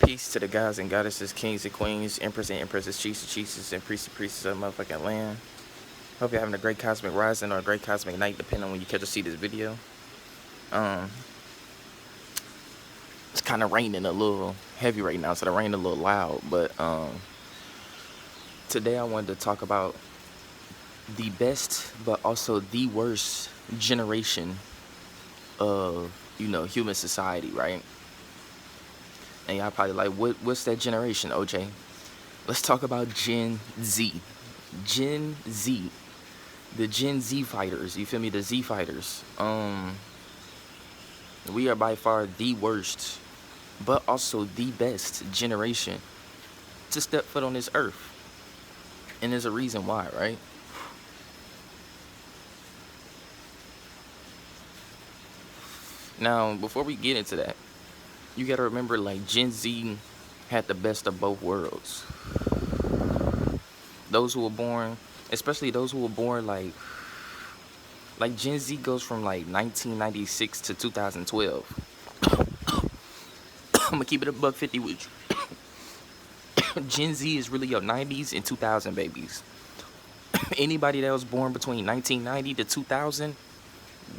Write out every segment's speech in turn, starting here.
Peace to the gods and goddesses, kings and queens, emperors and empresses, chiefs and chiefs, and priests and priestesses of motherfucking land. Hope you're having a great cosmic rising or a great cosmic night, depending on when you catch to see this video. It's kind of raining a little heavy right now, so the rain a little loud. But today I wanted to talk about the best, but also the worst generation of human society, right? And y'all probably like, what's that generation, OJ? Let's talk about Gen Z. Gen Z. The Gen Z fighters, you feel me? The Z fighters. We are by far the worst, but also the best generation to step foot on this earth. And there's a reason why, right? Now, before we get into that, you gotta remember, like, Gen Z had the best of both worlds. Those who were born, especially those who were born like Gen Z goes from like 1996 to 2012. I'm gonna keep it a buck 50 with you. Gen Z is really your 90s and 2000 babies. Anybody that was born between 1990 to 2000,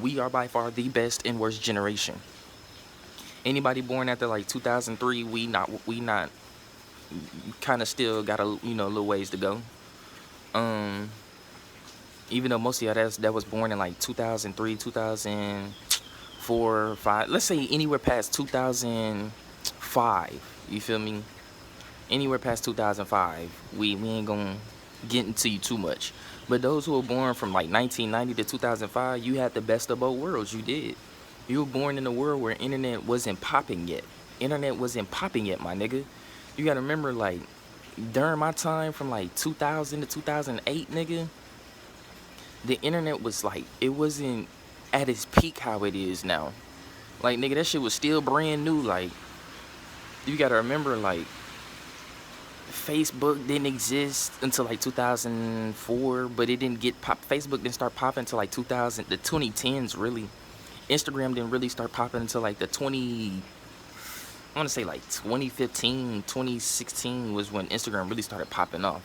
we are by far the best and worst generation. Anybody born after like 2003, we not kind of still got a little ways to go. Even though most of y'all that was born in like 2003, 2004, 5, let's say anywhere past 2005, you feel me? Anywhere past 2005, we ain't gonna get into you too much. But those who were born from like 1990 to 2005, you had the best of both worlds. You did. You were born in a world where internet wasn't popping yet. Internet wasn't popping yet, my nigga. You gotta remember, like, during my time from like 2000 to 2008, nigga, the internet was like, it wasn't at its peak how it is now. Like, nigga, that shit was still brand new. Like, you gotta remember, like, Facebook didn't exist until like 2004, but it didn't get pop. Facebook didn't start popping until like the 2010s, really. Instagram didn't really start popping until like I want to say like 2015, 2016 was when Instagram really started popping off.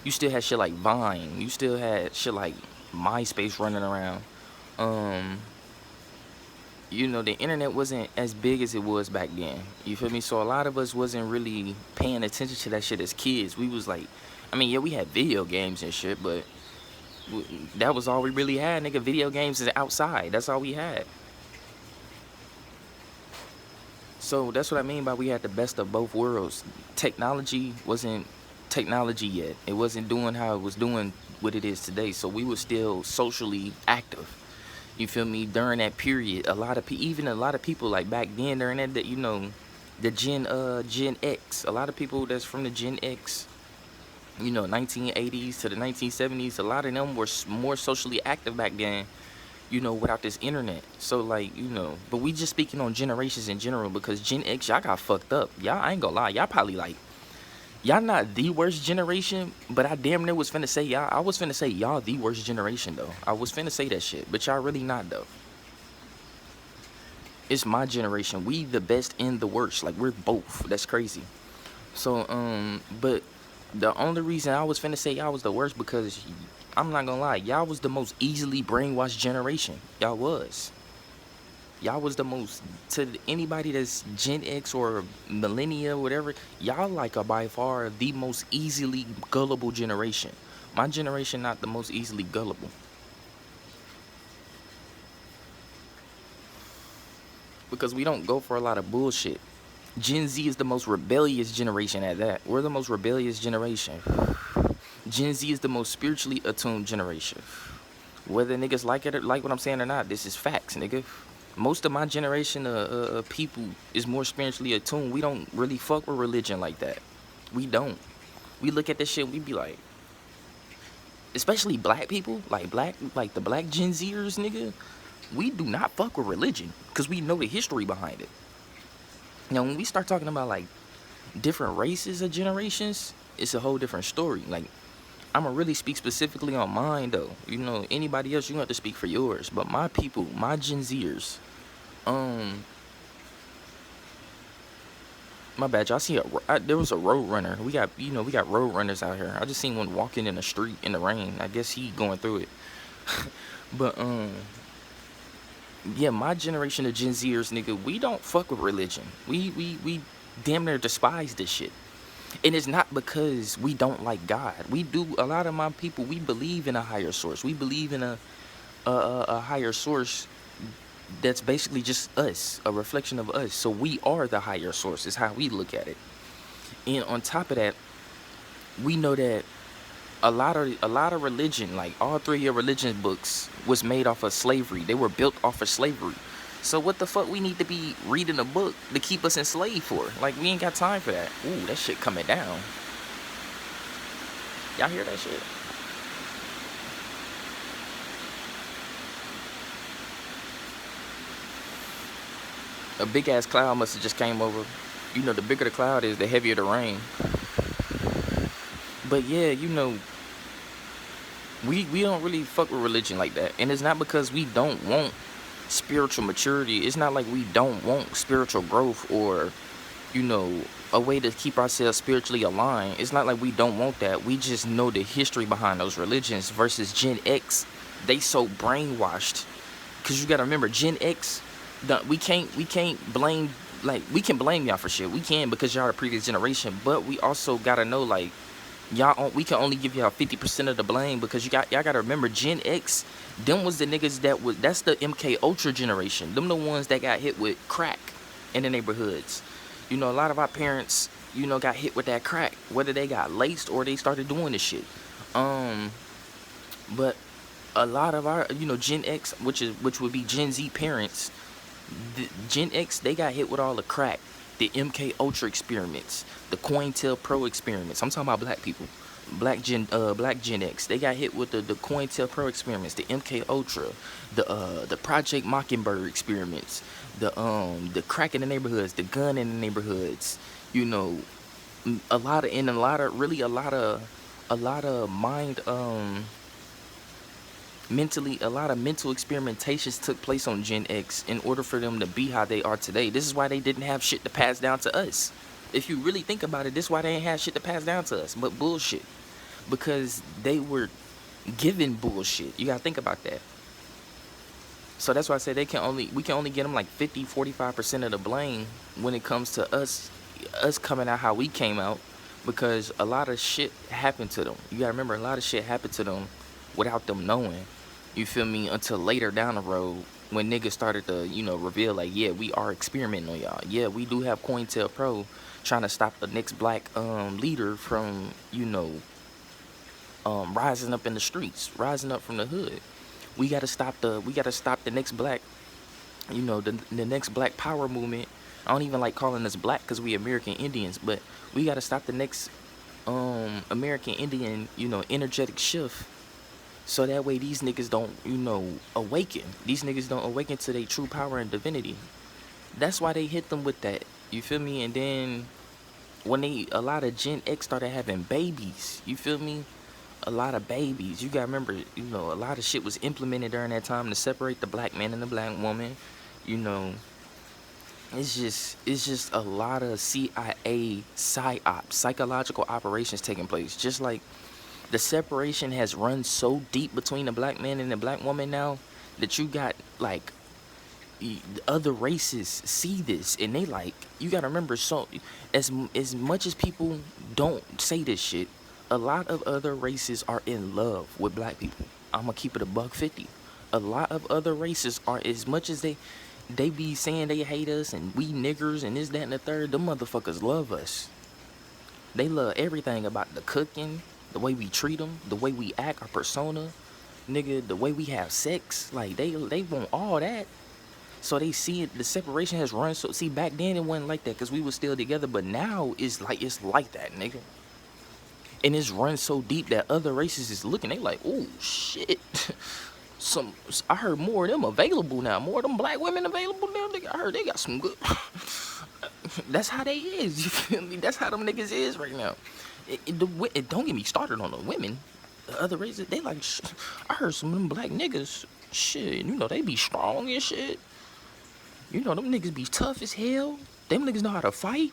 You still had shit like Vine. You still had shit like MySpace running around. The internet wasn't as big as it was back then. You feel me? So a lot of us wasn't really paying attention to that shit as kids. We was like, yeah, we had video games and shit, but that was all we really had, nigga. Video games is outside. That's all we had. So that's what I mean by we had the best of both worlds. Technology wasn't technology yet. It wasn't doing how it was doing what it is today. So we were still socially active. You feel me? During that period, even a lot of people like back then during that, the Gen X. A lot of people that's from the Gen X, 1980s to the 1970s. A lot of them were more socially active back then, without this internet. So like, but we just speaking on generations in general, because Gen X, y'all got fucked up. Y'all, I ain't gonna lie, y'all probably like, y'all not the worst generation, but I damn near was finna say y'all. I was finna say y'all the worst generation though. I was finna say that shit, but y'all really not though. It's my generation. We the best and the worst. Like, we're both. That's crazy. So but the only reason I was finna say y'all was the worst because I'm not gonna lie, y'all was the most easily brainwashed generation. Y'all was. Y'all was the most, to anybody that's Gen X or millennia, whatever, y'all like are by far the most easily gullible generation. My generation not the most easily gullible. Because we don't go for a lot of bullshit. Gen Z is the most rebellious generation at that. We're the most rebellious generation. Gen Z is the most spiritually attuned generation. Whether niggas like it or like what I'm saying or not, this is facts, nigga. Most of my generation of people is more spiritually attuned. We don't really fuck with religion like that. We don't. We look at this shit, we be like, especially black people, like the black Gen Zers, nigga, we do not fuck with religion because we know the history behind it. Now, when we start talking about like different races of generations, it's a whole different story. Like, I'm gonna really speak specifically on mine though. Anybody else, you have to speak for yours. But my people, my Gen Zers, my My bad, y'all see there was a road runner. We got road runners out here. I just seen one walking in the street in the rain. I guess he going through it. But yeah, my generation of Gen Zers, nigga, we don't fuck with religion. We damn near despise this shit. And it's not because we don't like God. We do. A lot of my people, we believe in a higher source. We believe in a higher source that's basically just us, a reflection of us. So we are the higher source, is how we look at it. And on top of that, we know that a lot of religion, like all three of your religion books, was made off of slavery. They were built off of slavery. So what the fuck we need to be reading a book to keep us enslaved for? Like, we ain't got time for that. Ooh, that shit coming down. Y'all hear that shit? A big ass cloud must have just came over. You know, the bigger the cloud is, the heavier the rain. But yeah, we don't really fuck with religion like that. And it's not because we don't want spiritual maturity. It's not like we don't want spiritual growth or, a way to keep ourselves spiritually aligned. It's not like we don't want that. We just know the history behind those religions versus Gen X. They so brainwashed. Because you got to remember, Gen X, we can't blame, like, we can blame y'all for shit. We can, because y'all the previous generation. But we also got to know, like, we can only give y'all 50% of the blame, because y'all gotta remember, Gen X, them was the niggas that's the MK Ultra generation. Them the ones that got hit with crack in the neighborhoods. A lot of our parents, got hit with that crack, whether they got laced or they started doing this shit. But a lot of our, Gen X, which would be Gen Z parents, Gen X, they got hit with all the crack, the MK Ultra experiments, the COINTELPRO experiments. I'm talking about black people, black Gen X. They got hit with the COINTELPRO experiments, the MK Ultra, the Project Mockingbird experiments, the crack in the neighborhoods, the gun in the neighborhoods. A lot of mental experimentations took place on Gen X in order for them to be how they are today. This is why they didn't have shit to pass down to us. If you really think about it, this is why they ain't had shit to pass down to us, but bullshit. Because they were given bullshit. You gotta think about that. So that's why I say we can only get them like 50-45% of the blame when it comes to us coming out how we came out, because a lot of shit happened to them. You gotta remember, a lot of shit happened to them without them knowing. You feel me? Until later down the road, when niggas started to, reveal, like, yeah, we are experimenting on y'all. Yeah, we do have COINTELPRO trying to stop the next black leader from, rising up in the streets, rising up from the hood. We gotta stop the next black, the next black power movement. I don't even like calling us black because we American Indians, but we gotta stop the next American Indian, energetic shift. So that way these niggas don't, awaken. These niggas don't awaken to their true power and divinity. That's why they hit them with that. You feel me? And then when a lot of Gen X started having babies, you feel me? A lot of babies. You gotta remember, a lot of shit was implemented during that time to separate the black man and the black woman. It's just a lot of CIA psyops, psychological operations taking place. Just like the separation has run so deep between the black man and the black woman now that you got, like, other races see this and they, like, you gotta remember, so as much as people don't say this shit, a lot of other races are in love with black people. I'm gonna keep it $150. A lot of other races are, as much as they be saying they hate us and we niggers and this, that, and the third, them motherfuckers love us. They love everything about the cooking, the way we treat them, the way we act, our persona, nigga, the way we have sex. Like, they want all that. So they see it, the separation has run so, see, back then it wasn't like that because we were still together, but now it's like that, nigga. And it's run so deep that other races is looking, they like, oh shit. I heard more of them available now, more of them black women available now. I heard they got some good. That's how they is, you feel me? That's how them niggas is right now. Don't get me started on the women. The other races, they like, I heard some of them black niggas, shit, they be strong and shit. Them niggas be tough as hell. Them niggas know how to fight.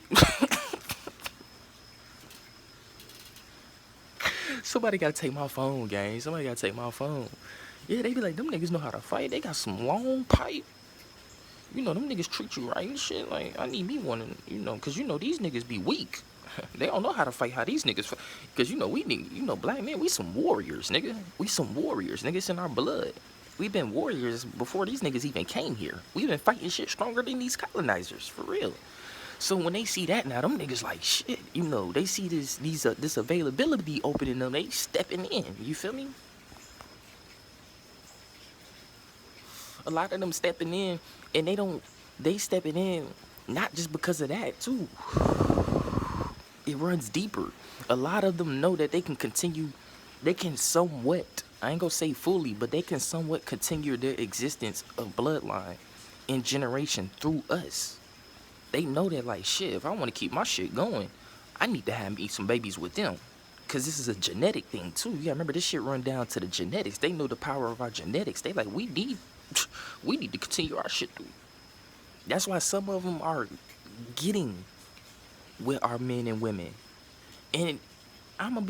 Somebody gotta take my phone, gang. Somebody gotta take my phone. Yeah, they be like, them niggas know how to fight. They got some long pipe. You know, them niggas treat you right and shit. Like, I need me one, because, these niggas be weak. They don't know how to fight how these niggas fight. Because, we need, black men, we some warriors, nigga. We some warriors, nigga. It's in our blood. We've been warriors before these niggas even came here. We've been fighting shit stronger than these colonizers, for real. So when they see that now, them niggas like, shit, they see this availability opening them, they stepping in, you feel me? A lot of them stepping in, and they stepping in not just because of that, too. It runs deeper. A lot of them know that they can somewhat, I ain't gonna say fully, but they can somewhat continue their existence of bloodline in generation through us. They know that, like, shit, if I want to keep my shit going, I need to have me some babies with them. Because this is a genetic thing, too. You gotta remember, this shit run down to the genetics. They know the power of our genetics. They like, we need to continue our shit through. That's why some of them are getting with our men and women. And I'm gonna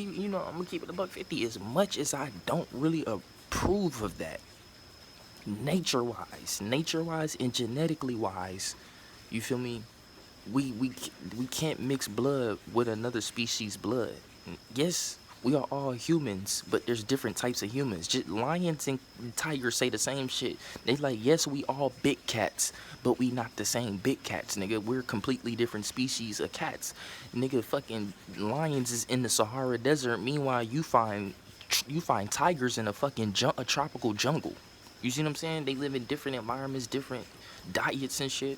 keep it $150. As much as I don't really approve of that, nature-wise and genetically wise, you feel me? We can't mix blood with another species' blood. Yes, we are all humans, but there's different types of humans. Just lions and tigers say the same shit. They like, yes, we all big cats, but we not the same big cats, nigga. We're completely different species of cats. Nigga, fucking lions is in the Sahara Desert. Meanwhile, you find tigers in a fucking a tropical jungle. You see what I'm saying? They live in different environments, different diets and shit.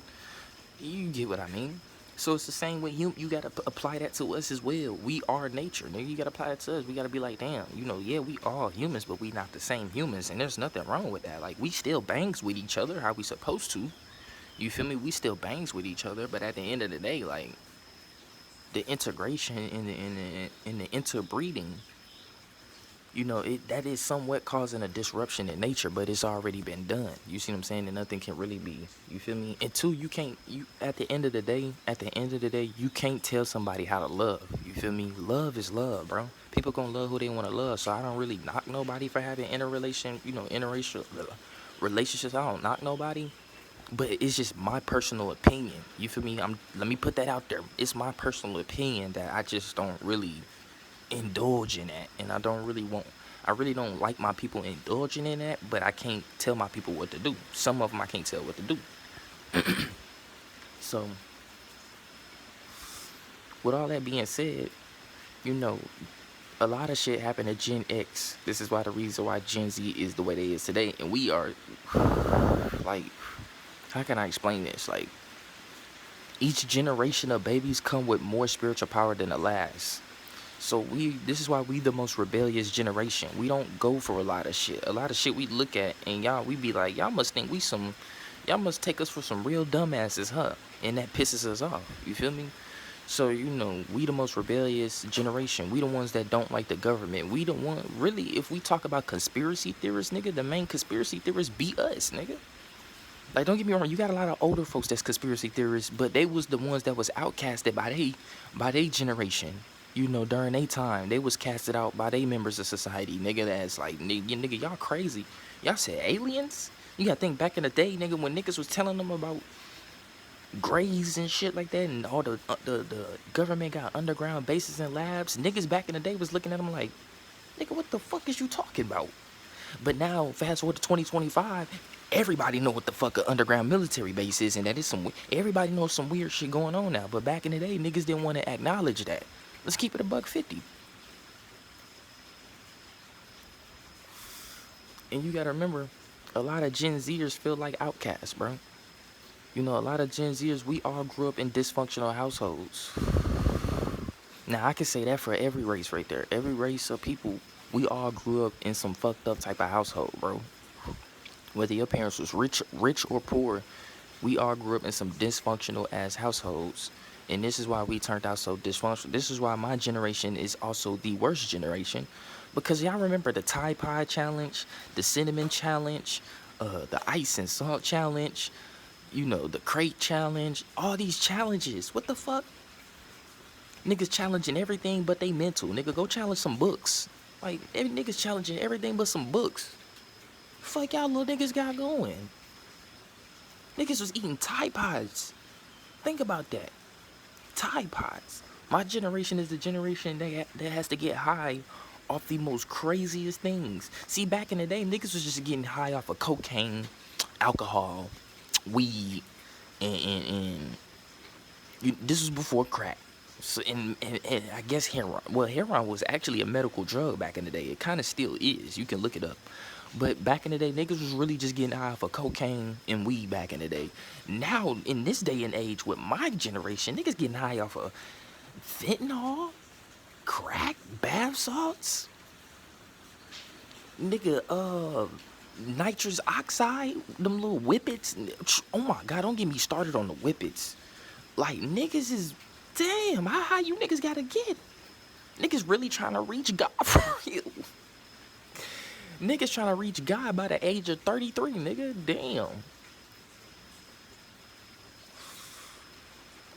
You get what I mean? So it's the same way you gotta apply that to us as well. We are nature, nigga. You gotta apply it to us. We gotta be like, damn, yeah, we all humans, but we not the same humans, and there's nothing wrong with that. Like, we still bangs with each other how we supposed to. You feel me? We still bangs with each other, but at the end of the day, like, the integration in the interbreeding, that is somewhat causing a disruption in nature, but it's already been done. You see what I'm saying? And nothing can really be, you feel me? And two, at the end of the day, you can't tell somebody how to love. You feel me? Love is love, bro. People gonna love who they want to love. So I don't really knock nobody for having interracial relationships. I don't knock nobody. But it's just my personal opinion. You feel me? Let me put that out there. It's my personal opinion that I just don't really indulge in that, and I really don't like my people indulging in that, but I can't tell my people what to do. Some of them I can't tell what to do. So with all that being said, a lot of shit happened to Gen X. This is why the reason why Gen Z is the way they is today, and we are like, how can I explain this? Like, each generation of babies come with more spiritual power than the last. So this is why we the most rebellious generation. We don't go for a lot of shit. A lot of shit we look at and we be like, y'all must think y'all must take us for some real dumbasses, huh? And that pisses us off. You feel me? So, we the most rebellious generation. We the ones that don't like the government. We the one, really, if we talk about conspiracy theorists, nigga, the main conspiracy theorists be us, nigga. Like, don't get me wrong, you got a lot of older folks that's conspiracy theorists, but they was the ones that was outcasted by they generation. During their time, they was casted out by they members of society, nigga. That's like, nigga, y'all crazy. Y'all said aliens? You gotta think back in the day, nigga, when niggas was telling them about grays and shit like that, and all the government got underground bases and labs. Niggas back in the day was looking at them like, nigga, what the fuck is you talking about? But now, fast forward to 2025, everybody know what the fuck an underground military base is, and that is everybody knows some weird shit going on now. But back in the day, niggas didn't want to acknowledge that. Let's keep it $150. And you gotta remember, a lot of Gen Zers feel like outcasts, bro. A lot of Gen Zers, we all grew up in dysfunctional households. Now, I can say that for every race right there. Every race of people, we all grew up in some fucked up type of household, bro. Whether your parents was rich or poor, we all grew up in some dysfunctional ass households. And this is why we turned out so dysfunctional. This is why my generation is also the worst generation. Because y'all remember the Tide Pod challenge, the cinnamon challenge, the ice and salt challenge, the crate challenge, all these challenges. What the fuck? Niggas challenging everything but they mental. Nigga, go challenge some books. Like, every niggas challenging everything but some books. Fuck y'all little niggas got going. Niggas was eating Tide Pods. Think about that. Tide Pods. My generation is the generation that has to get high off the most craziest things. See, back in the day, niggas was just getting high off of cocaine, alcohol, weed, and this was before crack. So, and I guess heroin. Well, heroin was actually a medical drug back in the day. It kind of still is. You can look it up. But back in the day, niggas was really just getting high for cocaine and weed back in the day. Now, in this day and age, with my generation, niggas getting high off of fentanyl, crack, bath salts, nigga, nitrous oxide, them little whippets. Oh my God, don't get me started on the whippets. Like, niggas is, damn, how high you niggas gotta get? Niggas really trying to reach God for real. Niggas trying to reach God by the age of 33, nigga. Damn.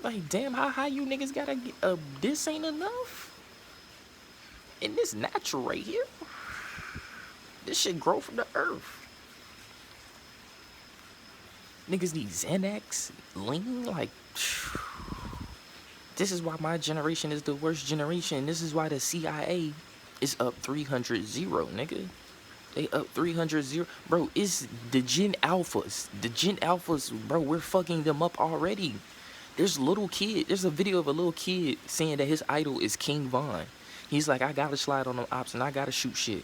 Like, damn, how high you niggas gotta get? This ain't enough? And this natural right here? This shit grow from the earth. Niggas need Xanax, lean, like... This is why my generation is the worst generation. This is why the CIA is up 300-0, nigga. They up 300-0. Bro, it's the Gen Alphas. The Gen Alphas, bro, we're fucking them up already. There's a video of a little kid saying that his idol is King Von. He's like, I gotta slide on them ops and I gotta shoot shit.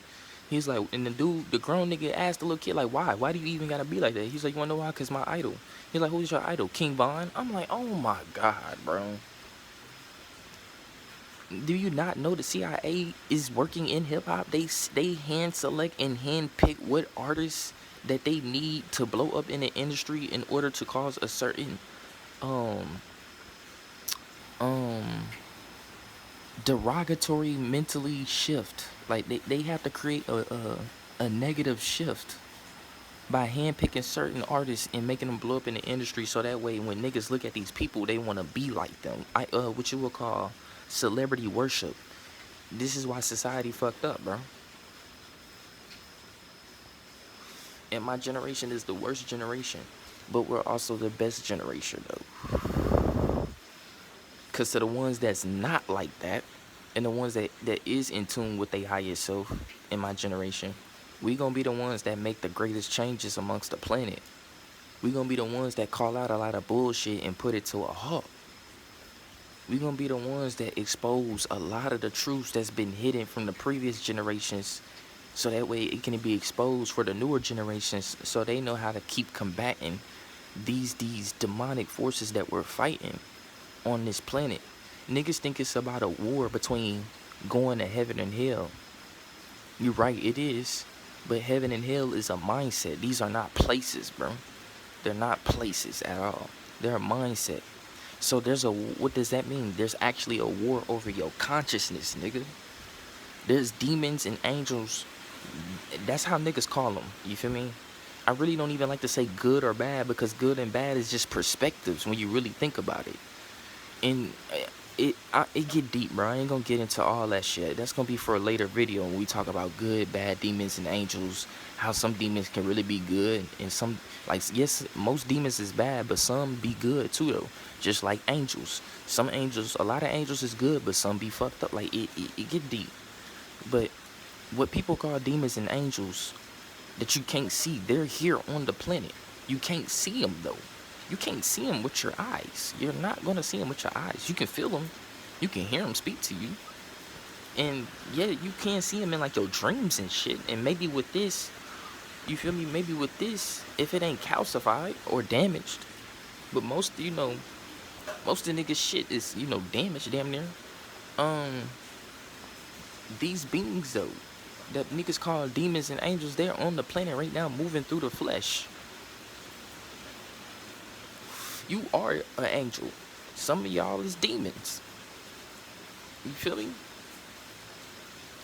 He's like, and the grown nigga asked the little kid, like, why? Why do you even gotta be like that? He's like, you wanna know why? Cause my idol. He's like, who's your idol? King Von? I'm like, oh my God, bro. Do you not know the CIA is working in hip hop? They hand select and hand pick what artists that they need to blow up in the industry in order to cause a certain derogatory mentally shift. Like they have to create a negative shift by handpicking certain artists and making them blow up in the industry, so that way when niggas look at these people, they want to be like them. What you would call celebrity worship. This is why society fucked up, bro. And my generation is the worst generation, but we're also the best generation, though. Because to the ones that's not like that, and the ones that is in tune with their highest self in my generation, we gonna be the ones that make the greatest changes amongst the planet. We gonna be the ones that call out a lot of bullshit and put it to a halt. We gonna be the ones that expose a lot of the truths that's been hidden from the previous generations, so that way it can be exposed for the newer generations, so they know how to keep combating these demonic forces that we're fighting on this planet. Niggas think it's about a war between going to heaven and hell. You're right, it is. But heaven and hell is a mindset. These are not places, bro. They're not places at all. They're a mindset. So what does that mean? There's actually a war over your consciousness, nigga. There's demons and angels. That's how niggas call them. You feel me? I really don't even like to say good or bad, because good and bad is just perspectives when you really think about it. And it get deep, bro. I ain't gonna get into all that shit. That's gonna be for a later video when we talk about good, bad demons and angels. How some demons can really be good, and some, like, yes, most demons is bad, but some be good too, though. Just like angels. Some angels, a lot of angels is good, but some be fucked up. Like, it get deep. But what people call demons and angels that you can't see, they're here on the planet. You can't see them, though. You can't see them with your eyes. You're not going to see them with your eyes. You can feel them. You can hear them speak to you. And yeah, you can see them in like your dreams and shit. And maybe with this, you feel me? Maybe with this, if it ain't calcified or damaged. But most of the niggas shit is, damaged damn near. These beings, though, that niggas call demons and angels, they're on the planet right now moving through the flesh. You are an angel. Some of y'all is demons. You feel me?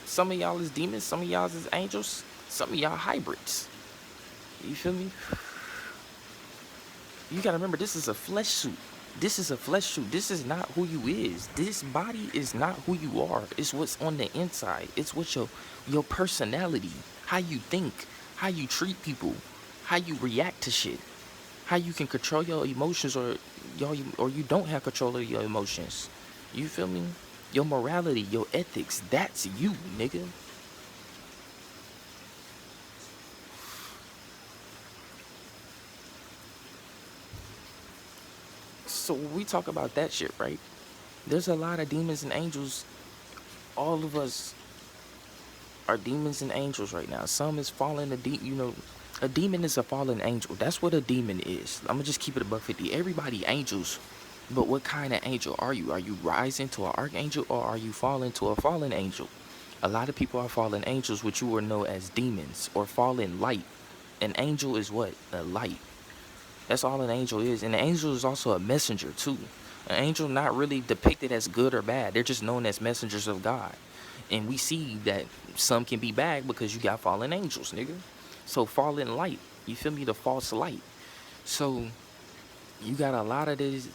Some of y'all is demons. Some of y'all is angels. Some of y'all hybrids. You feel me? You gotta remember, this is a flesh suit. This is a flesh suit. This is not who you is. This body is not who you are. It's what's on the inside. It's what your personality, how you think, how you treat people, how you react to shit, how you can control your emotions or you don't have control of your emotions. You feel me? Your morality, your ethics, that's you, nigga. So when we talk about that shit, right? There's a lot of demons and angels. All of us are demons and angels right now. Some is fallen, a demon is a fallen angel. That's what a demon is. I'm gonna just keep it above 50. Everybody angels, but what kind of angel are you? Are you rising to an archangel or are you falling to a fallen angel? A lot of people are fallen angels, which you will know as demons or fallen light. An angel is what? A light. That's all an angel is. And an angel is also a messenger too. An angel not really depicted as good or bad. They're just known as messengers of God. And we see that some can be bad because you got fallen angels, nigga. So fallen light. You feel me? The false light. So you got a lot of these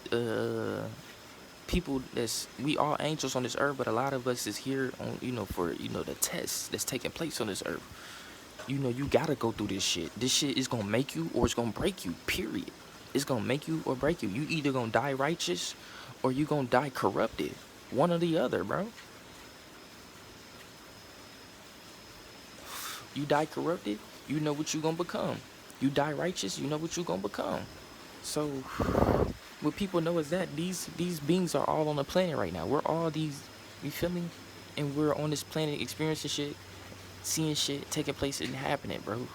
people we all angels on this earth, but a lot of us is here on, for, the test that's taking place on this earth. You gotta go through this shit. This shit is gonna make you or it's gonna break you, period. It's gonna make you or break you. You either gonna die righteous or you gonna die corrupted. One or the other, bro. You die corrupted, you know what you gonna become. You die righteous, you know what you gonna become. So what people know is that these beings are all on the planet right now. We're all these, you feel me? And we're on this planet experiencing shit, seeing shit taking place and happening, bro.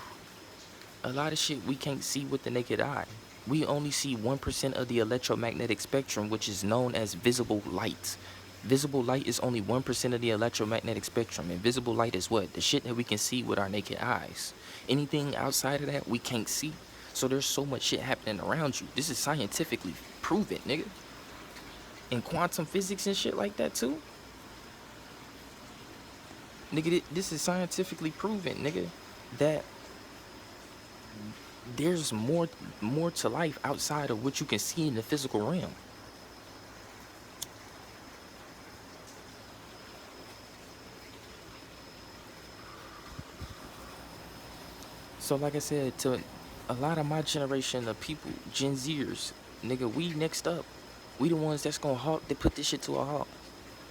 A lot of shit we can't see with the naked eye. We only see 1% of the electromagnetic spectrum, which is known as visible light. Visible light is only 1% of the electromagnetic spectrum. And visible light is what? The shit that we can see with our naked eyes. Anything outside of that, we can't see. So there's so much shit happening around you. This is scientifically proven, nigga. In quantum physics and shit like that, too. Nigga, this is scientifically proven, nigga, that there's more to life outside of what you can see in the physical realm. So like I said, to a lot of my generation of people, Gen Zers, nigga, we next up. We the ones that's gonna halt, they put this shit to a halt.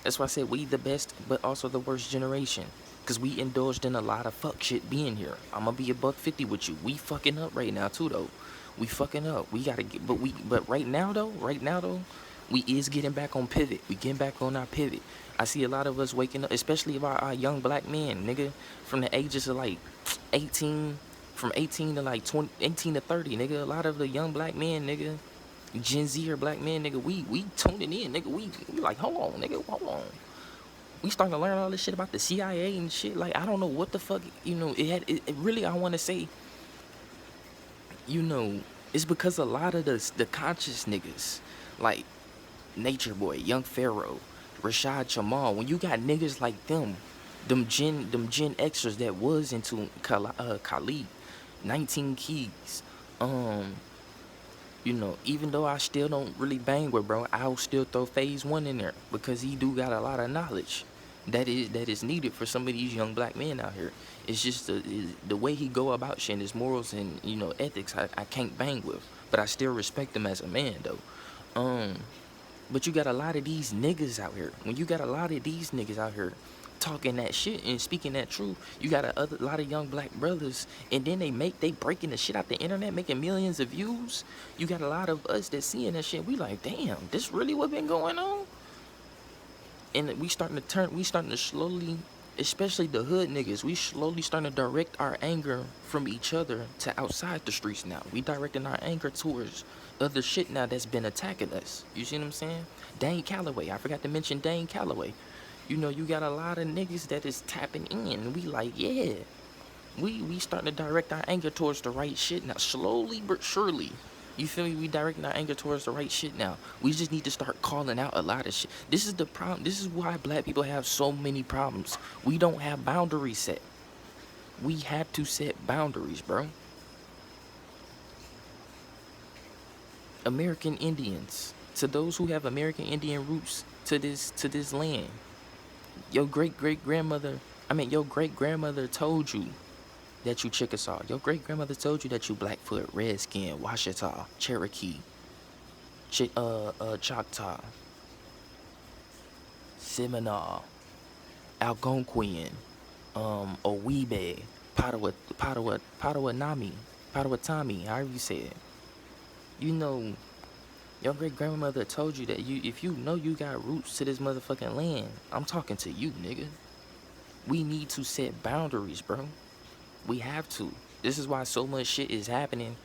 That's why I said we the best, but also the worst generation. Cause we indulged in a lot of fuck shit being here. I'ma be a $150 with you. We fucking up right now too though. We fucking up. We gotta get, but right now though, we is getting back on pivot. We getting back on our pivot. I see a lot of us waking up, especially our young black men, nigga, from the ages of like 18, from 18 to like 20, 18 to 30, nigga. A lot of the young black men, nigga, Gen Z or black men, nigga, we tuning in, nigga. We like, hold on, nigga, hold on. We starting to learn all this shit about the CIA and shit. Like, I don't know what the fuck, it really, I want to say, it's because a lot of the conscious niggas, like Nature Boy, Young Pharaoh, Rashad Jamal, when you got niggas like them Gen Xers that was into Khalid, 19 Keys, even though I still don't really bang with bro, I'll still throw Phase One in there because he do got a lot of knowledge that is needed for some of these young black men out here. It's just the way he go about shit, his morals and ethics. I can't bang with, but I still respect him as a man though. But you got a lot of these niggas out here. When you got a lot of these niggas out here talking that shit and speaking that truth, you got a lot of young black brothers, and then they breaking the shit out the internet, making millions of views. You got a lot of us that seeing that shit. We like, damn, this really what been going on? And we starting to slowly, especially the hood niggas, we slowly starting to direct our anger from each other to outside the streets now. We directing our anger towards other shit now that's been attacking us. You see what I'm saying? Dane Calloway. I forgot to mention Dane Calloway. You got a lot of niggas that is tapping in. We like, yeah. We starting to direct our anger towards the right shit now. Slowly but surely. You feel me? We directing our anger towards the right shit now. We just need to start calling out a lot of shit. This is the problem. This is why black people have so many problems. We don't have boundaries set. We have to set boundaries, bro. American Indians. To those who have American Indian roots to this land, your your great grandmother told you that you Chickasaw. Your great grandmother told you that you Blackfoot, Redskin, Washita, Cherokee, Choctaw, Seminole, Algonquian, Oweebe, Potawatomi, however you say it. You know, your great grandmother told you that if you know you got roots to this motherfucking land, I'm talking to you, nigga. We need to set boundaries, bro. We have to. This is why so much shit is happening,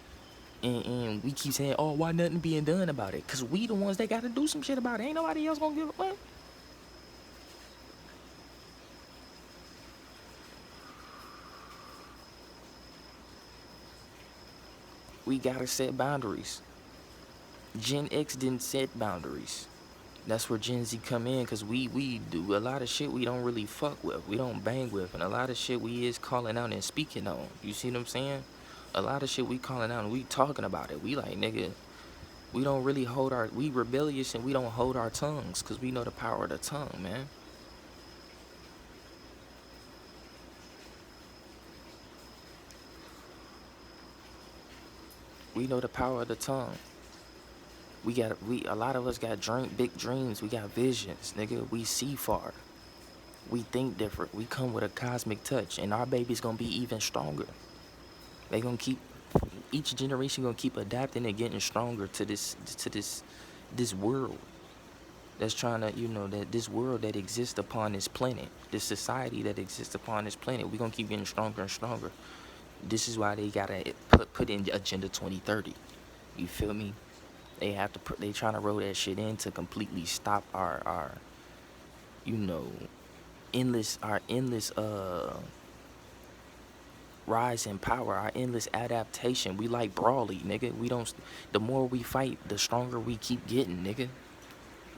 and we keep saying, oh, why nothing being done about it? Because we the ones that got to do some shit about it. Ain't nobody else gonna give a fuck. We gotta set boundaries. Gen X didn't set boundaries. That's where Gen Z come in, because we do a lot of shit we don't really fuck with. We don't bang with. And a lot of shit we is calling out and speaking on. You see what I'm saying? A lot of shit we calling out and we talking about it. We like, nigga, we don't really we rebellious and we don't hold our tongues, because we know the power of the tongue, man. We know the power of the tongue. A lot of us got big dreams. We got visions, nigga. We see far. We think different. We come with a cosmic touch, and our baby's gonna be even stronger. They gonna keep, each generation gonna keep adapting and getting stronger to this world that's trying to, that this world that exists upon this planet, this society that exists upon this planet. We gonna keep getting stronger and stronger. This is why they gotta put in Agenda 2030. You feel me? They have to they trying to roll that shit in to completely stop our endless rise in power, our endless adaptation. We like Brawly, nigga. We don't. The more we fight, the stronger we keep getting, nigga.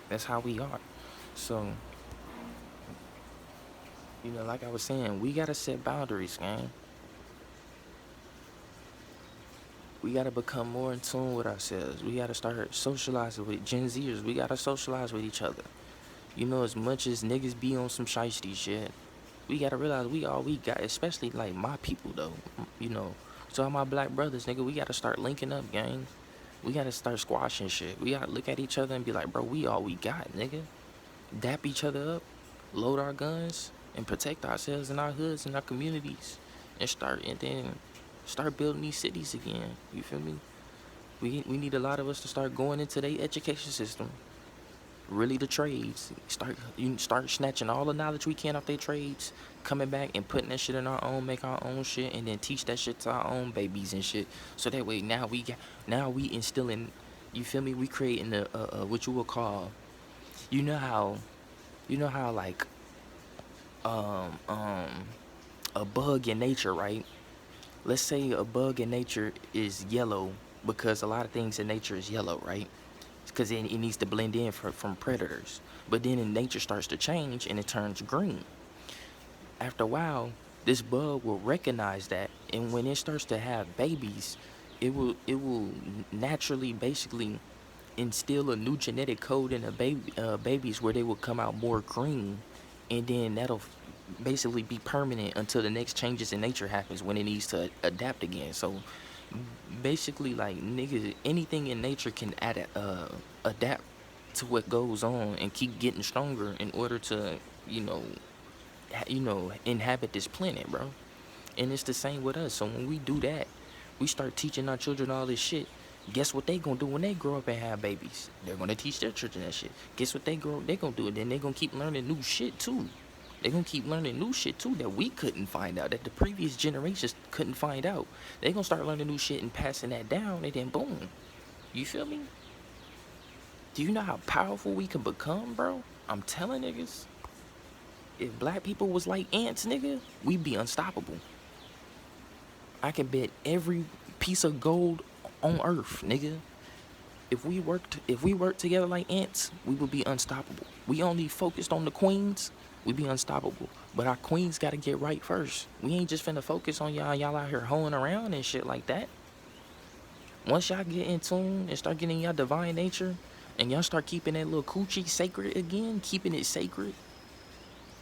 That's how we are. So, like I was saying, we gotta set boundaries, gang. We gotta become more in tune with ourselves. We gotta start socializing with Gen Zers. We gotta socialize with each other. As much as niggas be on some shiesty shit, we gotta realize we all we got, especially like my people though. So all my black brothers, nigga, we gotta start linking up, gang. We gotta start squashing shit. We gotta look at each other and be like, bro, we all we got, nigga. Dap each other up, load our guns, and protect ourselves in our hoods and our communities, and then start building these cities again. You feel me? We need a lot of us to start going into their education system. Really, the trades. Start snatching all the knowledge we can off their trades, coming back and putting that shit in our own, make our own shit, and then teach that shit to our own babies and shit. So that way, now we instilling. You feel me? We creating a what you would call. You know how like a bug in nature, right? Let's say a bug in nature is yellow because a lot of things in nature is yellow, right? Because it needs to blend in from predators. But then in nature starts to change and it turns green. After a while, this bug will recognize that, and when it starts to have babies, it will naturally basically instill a new genetic code in the babies where they will come out more green, and then that'll basically be permanent until the next changes in nature happens when it needs to adapt again. So basically, like, niggas, anything in nature can adapt to what goes on and keep getting stronger in order to inhabit this planet, bro. And it's the same with us. So when we do that, we start teaching our children all this shit. Guess what they gonna do when they grow up and have babies? They're gonna teach their children that shit. Guess what they gonna do? And then they gonna keep learning new shit too. They're gonna keep learning new shit too that we couldn't find out, that the previous generations couldn't find out. They're gonna start learning new shit and passing that down, and then boom. You feel me? Do you know how powerful we can become, bro? I'm telling niggas. If black people was like ants, nigga, we'd be unstoppable. I can bet every piece of gold on earth, nigga. If we worked together like ants, we would be unstoppable. We only focused on the queens, we'd be unstoppable. But our queens gotta get right first. We ain't just finna focus on y'all out here hoeing around and shit like that. Once y'all get in tune and start getting y'all divine nature, and y'all start keeping that little coochie sacred again, keeping it sacred.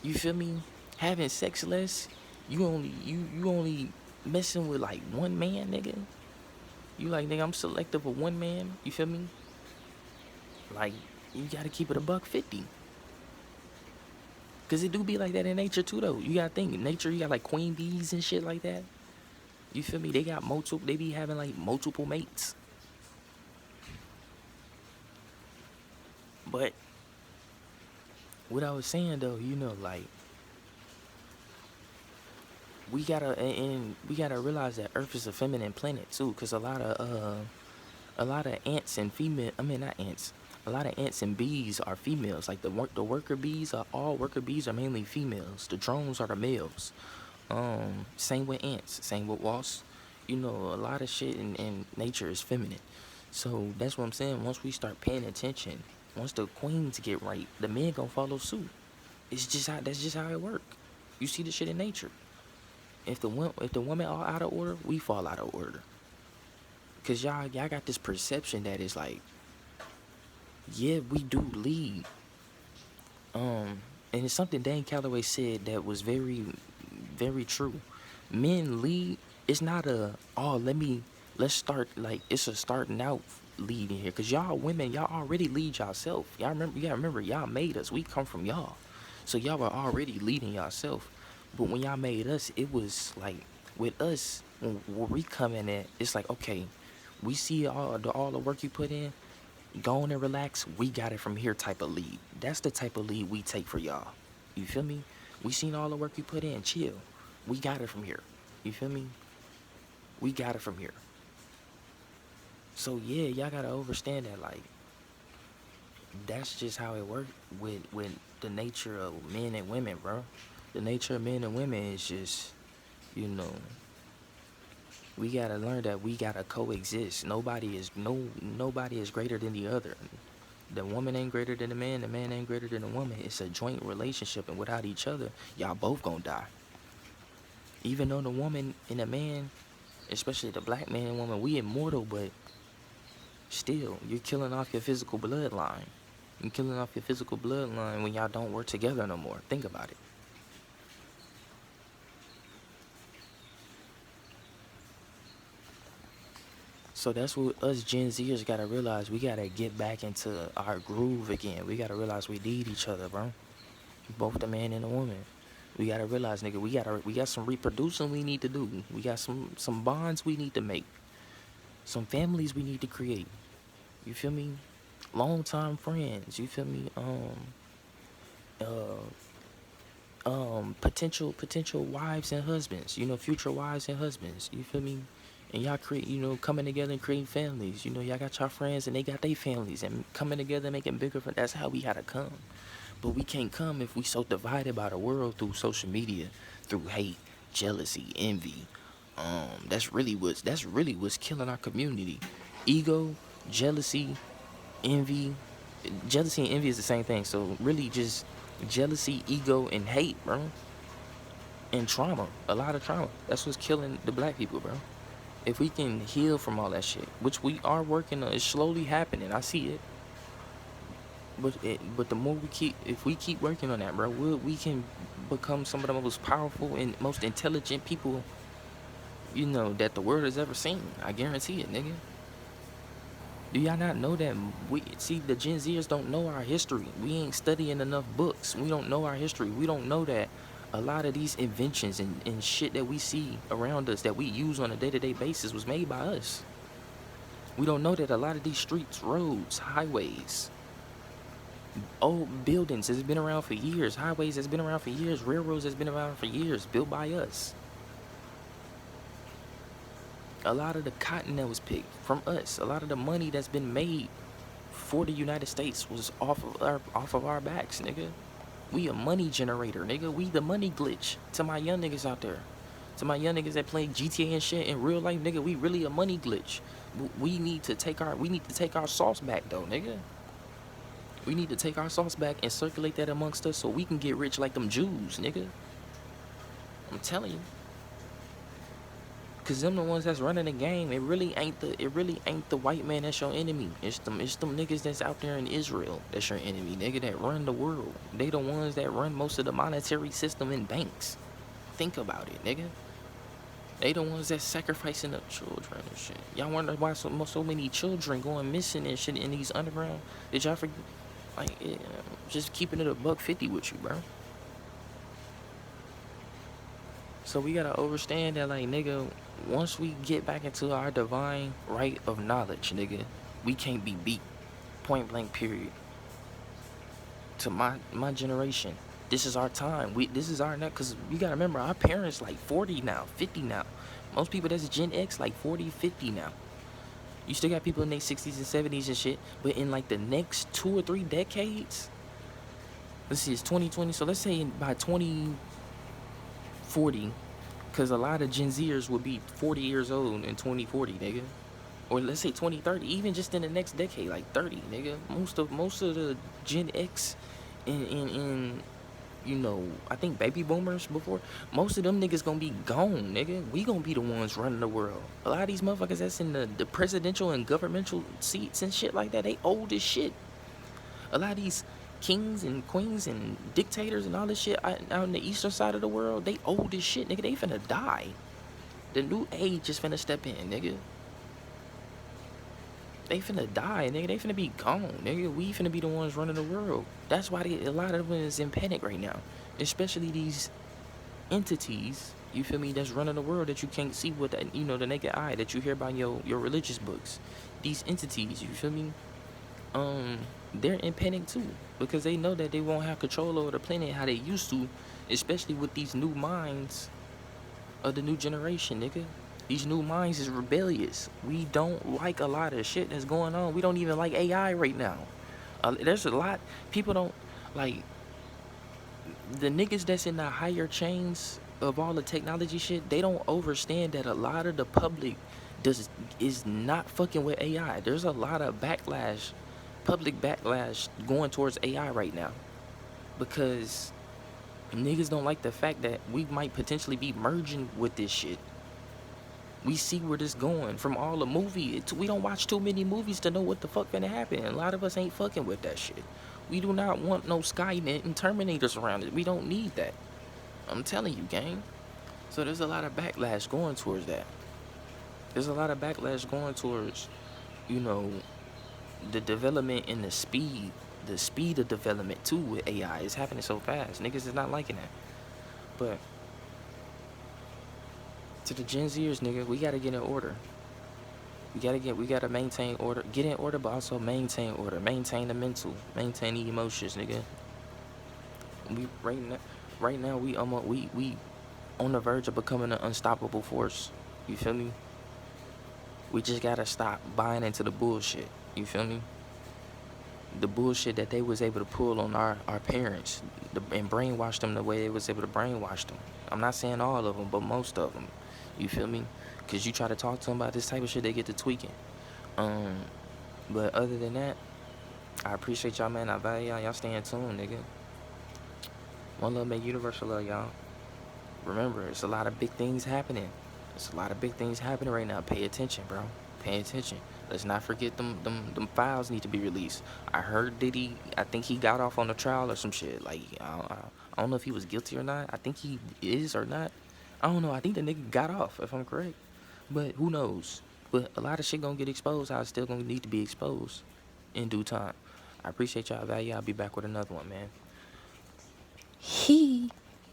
You feel me? Having sex less. You only messing with like one man, nigga. You like, nigga, I'm selective of one man. You feel me? Like, you gotta keep it $150. Cause it do be like that in nature too, though. You gotta think, in nature, you got like queen bees and shit like that. You feel me? They got multiple. They be having like multiple mates. But what I was saying though, like we gotta realize that Earth is a feminine planet too, cause a lot of ants and female. I mean, not ants. A lot of ants and bees are females. Like the worker bees are all worker bees are mainly females. The drones are the males. Same with ants. Same with wasps. A lot of shit in nature is feminine. So that's what I'm saying. Once we start paying attention, once the queens get right, the men gonna follow suit. That's just how it work. You see the shit in nature. If the women are out of order, we fall out of order. Cause y'all got this perception that it's like, yeah, we do lead. And it's something Dan Calloway said that was very, very true. Men lead. It's not let's start, like, it's a starting out lead in here. Cause y'all women, y'all already lead yourself. You gotta remember, y'all made us. We come from y'all. So y'all were already leading yourself. But when y'all made us, it was like, with us, when we come in at, it's like, okay, we see all the work you put in. Go on and relax. We got it from here type of lead. That's the type of lead we take for y'all. You feel me? We seen all the work you put in. Chill. We got it from here. You feel me? We got it from here. So yeah, y'all gotta understand that, like, that's just how it works with the nature of men and women, bro. The nature of men and women is just, you know, we gotta learn that we gotta coexist. Nobody is greater than the other. The woman ain't greater than the man ain't greater than the woman. It's a joint relationship, and without each other, y'all both gonna die. Even though the woman and the man, especially the black man and woman, we immortal, but still, you're killing off your physical bloodline. You're killing off your physical bloodline when y'all don't work together no more. Think about it. So that's what us Gen Zers gotta realize. We gotta get back into our groove again. We gotta realize we need each other, bro. Both the man and the woman. We gotta realize, nigga, we got some reproducing we need to do. We got some bonds we need to make. Some families we need to create. You feel me? Long time friends. You feel me? Potential wives and husbands. Future wives and husbands. You feel me? And y'all create, coming together and creating families. Y'all got y'all friends and they got their families, and coming together and making bigger. That's how we gotta come. But we can't come if we so divided by the world through social media, through hate, jealousy, envy. That's really what's killing our community. Ego, jealousy, envy. Jealousy and envy is the same thing. So really, just jealousy, ego, and hate, bro. And trauma, a lot of trauma. That's what's killing the black people, bro. If we can heal from all that shit, which we are working on, it's slowly happening. I see it. But the more if we keep working on that, bro, we can become some of the most powerful and most intelligent people, that the world has ever seen. I guarantee it, nigga. Do y'all not know that the Gen Zers don't know our history? We ain't studying enough books. We don't know our history. We don't know that a lot of these inventions and shit that we see around us that we use on a day-to-day basis was made by us. We don't know that a lot of these streets, roads, highways, old buildings has been around for years. Highways has been around for years. Railroads has been around for years, built by us. A lot of the cotton that was picked from us. A lot of the money that's been made for the United States was off of our backs, nigga. We a money generator, nigga. We the money glitch. To my young niggas out there. To my young niggas that play GTA and shit in real life, nigga, we really a money glitch. We need to take our sauce back though, nigga. We need to take our sauce back and circulate that amongst us so we can get rich like them Jews, nigga. I'm telling you. Cause them the ones that's running the game. It really ain't the white man that's your enemy. It's them niggas that's out there in Israel that's your enemy, nigga, that run the world. They the ones that run most of the monetary system in banks. Think about it, nigga. They the ones that's sacrificing the children and shit. Y'all wonder why so many children going missing and shit in these underground? Did y'all forget? Like, just keeping it $150 with you, bro. So we gotta understand that, like, nigga, once we get back into our divine right of knowledge, nigga, we can't be beat. Point blank, period. To my generation, this is our time. This is our next, cause we gotta remember our parents like 40 now, 50 now. Most people that's Gen X like 40, 50 now. You still got people in their 60s and 70s and shit, but in like the next 2 or 3 decades, let's see, it's 2020, so let's say by 2040, because a lot of Gen Zers will be 40 years old in 2040, nigga. Or let's say 2030, even just in the next decade, like 30, nigga. Most of the Gen X in you know, I think baby boomers before, most of them niggas gonna be gone, nigga. We gonna be the ones running the world. A lot of these motherfuckers that's in the presidential and governmental seats and shit like that, they old as shit. A lot of these kings and queens and dictators and all this shit out on the eastern side of the world, they old as shit, nigga. They finna die. The new age is finna step in, nigga. They finna die, nigga. They finna be gone, nigga. We finna be the ones running the world. That's why a lot of them is in panic right now. Especially these entities, you feel me, that's running the world that you can't see with, you know, the naked eye, that you hear about in your religious books. These entities, you feel me, they're in panic too. Because they know that they won't have control over the planet how they used to. Especially with these new minds of the new generation, nigga. These new minds is rebellious. We don't like a lot of shit that's going on. We don't even like AI right now. There's a lot, people don't, like, the niggas that's in the higher chains of all the technology shit, they don't understand that a lot of the public is not fucking with AI. There's a lot of backlash, public backlash going towards AI right now. Because niggas don't like the fact that we might potentially be merging with this shit. We see where this going from all the movies. We don't watch too many movies to know what the fuck finna happen. A lot of us ain't fucking with that shit. We do not want no Skynet and Terminators around it. We don't need that. I'm telling you, gang. So there's a lot of backlash going towards that. There's a lot of backlash going towards, you know, the development and the speed of development too with AI is happening so fast. Niggas is not liking that. But to the Gen Zers, nigga, we gotta get in order. We gotta maintain order. Get in order, but also maintain order. Maintain the mental. Maintain the emotions, nigga. We right now we on the verge of becoming an unstoppable force. You feel me? We just gotta stop buying into the bullshit. You feel me? The bullshit that they was able to pull on our parents and brainwash them the way they was able to brainwash them. I'm not saying all of them, but most of them. You feel me? Because you try to talk to them about this type of shit, they get to tweaking. But other than that, I appreciate y'all, man. I value y'all. Y'all staying tuned, nigga. One love, make universal love, y'all. Remember, it's a lot of big things happening. It's a lot of big things happening right now. Pay attention, bro. Pay attention. Let's not forget them files need to be released. I heard Diddy, I think he got off on the trial or some shit. Like, I don't know if he was guilty or not. I think he is or not. I don't know. I think the nigga got off, if I'm correct. But who knows? But a lot of shit gonna get exposed. How it's still gonna need to be exposed in due time. I appreciate y'all value. I'll be back with another one, man.